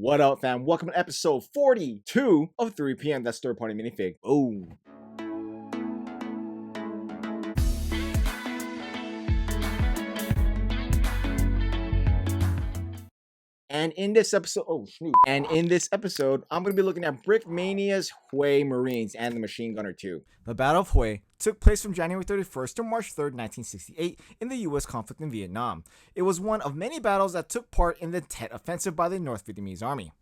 What up, fam? Welcome to episode 42 of 3 PM. That's third party minifig. Boom. And in this episode, I'm going to be looking at Brickmania's Huawei Marines and the Machine Gunner 2. The Battle of Hue took place from January 31st to March 3rd, 1968 in the U.S. conflict in Vietnam. It was one of many battles that took part in the Tet Offensive by the North Vietnamese Army.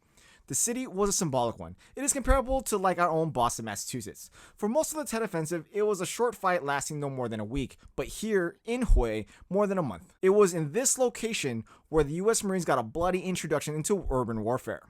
The city was a symbolic one. It is comparable to like our own Boston, Massachusetts. For most of the Tet Offensive, it was a short fight lasting no more than a week, but here in Hue, more than a month. It was in this location where the U.S. Marines got a bloody introduction into urban warfare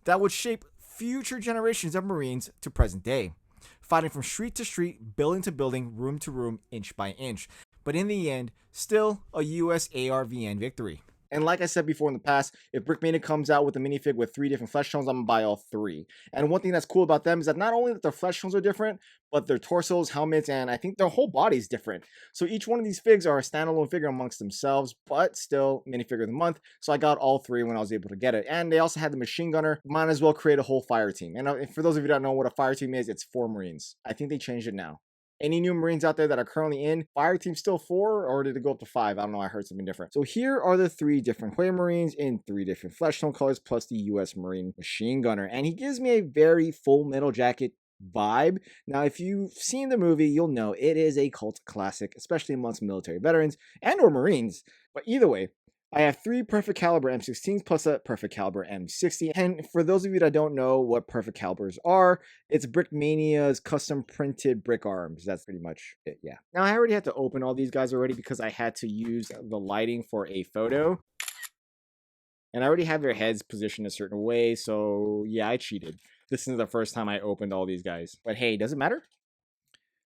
that would shape future generations of Marines to present day, fighting from street to street, building to building, room to room, inch by inch. But in the end, still a U.S. ARVN victory. And like I said before in the past, if Brickmania comes out with a minifig with 3 different flesh tones, I'm going to buy all 3. And one thing that's cool about them is that not only that their flesh tones are different, but their torsos, helmets, and I think their whole body is different. So each one of these figs are a standalone figure amongst themselves, but still minifigure of the month. So I got all 3 when I was able to get it. And they also had the machine gunner. Might as well create a whole fire team. And for those of you that don't know what a fire team is, it's 4 Marines. I think they changed it now. Any new Marines out there that are currently in fire team still 4, or did it go up to 5? I don't know. I heard something different. So here are the 3 different Huawei Marines in 3 different flesh tone colors, plus the U.S. Marine machine gunner. And he gives me a very full metal jacket vibe. Now, if you've seen the movie, you'll know it is a cult classic, especially amongst military veterans and or Marines. But either way, I have 3 perfect caliber M16s plus a perfect caliber M60. And for those of you that don't know what perfect calibers are, it's Brickmania's custom printed brick arms. That's pretty much it, yeah. Now, I already had to open all these guys already because I had to use the lighting for a photo. And I already have their heads positioned a certain way, so yeah, I cheated. This is the first time I opened all these guys. But hey, does it matter?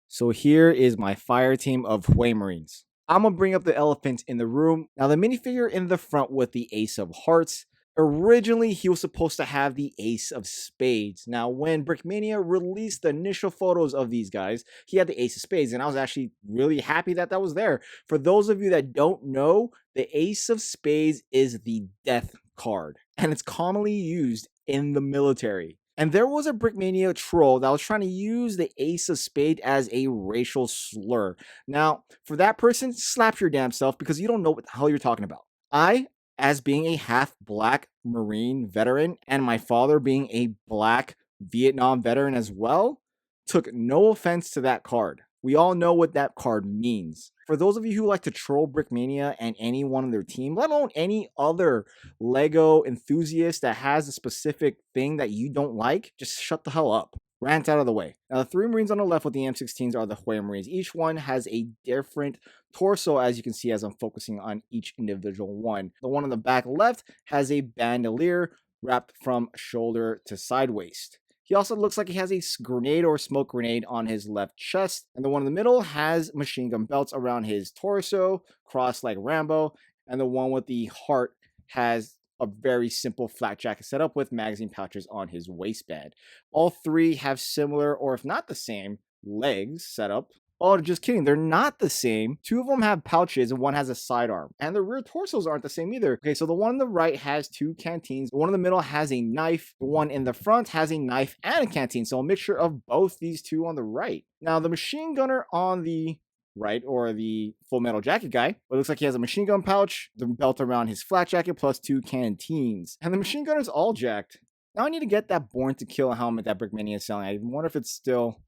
So here is my fire team of Huawei Marines. I'm going to bring up the elephant in the room. Now, the minifigure in the front with the Ace of Hearts. Originally, he was supposed to have the Ace of Spades. Now, when Brickmania released the initial photos of these guys, he had the Ace of Spades, and I was actually really happy that that was there. For those of you that don't know, the Ace of Spades is the death card, and it's commonly used in the military. And there was a Brickmania troll that was trying to use the Ace of Spades as a racial slur. Now, for that person, slap your damn self because you don't know what the hell you're talking about. I, as being a half-black Marine veteran and my father being a black Vietnam veteran as well, took no offense to that card. We all know what that card means. For those of you who like to troll Brickmania and anyone on their team, let alone any other Lego enthusiast that has a specific thing that you don't like, just shut the hell up. Rant out of the way. Now, the 3 Marines on the left with the M16s are the Huawei Marines. Each one has a different torso, as you can see as I'm focusing on each individual one. The one on the back left has a bandolier wrapped from shoulder to side waist. He also looks like he has a grenade or smoke grenade on his left chest. And the one in the middle has machine gun belts around his torso, crossed like Rambo. And the one with the heart has a very simple flat jacket setup with magazine pouches on his waistband. All 3 have similar, or if not the same, legs set up. Oh, just kidding. They're not the same. 2 of them have pouches and 1 has a sidearm. And the rear torsos aren't the same either. Okay, so the one on the right has 2 canteens. The one in the middle has a knife. The one in the front has a knife and a canteen. So a mixture of both these 2 on the right. Now, the machine gunner on the right, or the full metal jacket guy, it looks like he has a machine gun pouch, the belt around his flat jacket, plus 2 canteens. And the machine gunner's all jacked. Now I need to get that Born to Kill helmet that Brickmania is selling. I wonder if it's still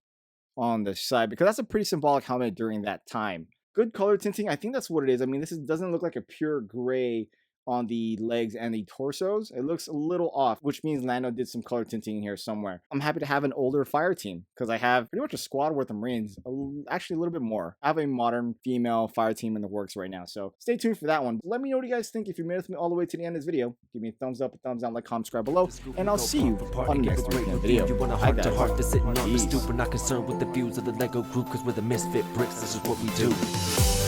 on the side, because that's a pretty symbolic helmet during that time. Good color tinting, I think that's what it is. I mean, doesn't look like a pure gray on the legs and the torsos. It looks a little off, which means Lando did some color tinting in here somewhere. I'm happy to have an older fire team because I have pretty much a squad worth of Marines, actually a little bit more. I have a modern female fire team in the works right now, so stay tuned for that one. Let me know what you guys think. If you made it with me all the way to the end of this video, give me a thumbs up, a thumbs down, like, comment, subscribe below, and I'll see you on the next video. You want a heart to heart, sitting on the stoop. We're not concerned with the views of the Lego group because we're the misfit bricks. This is what we do.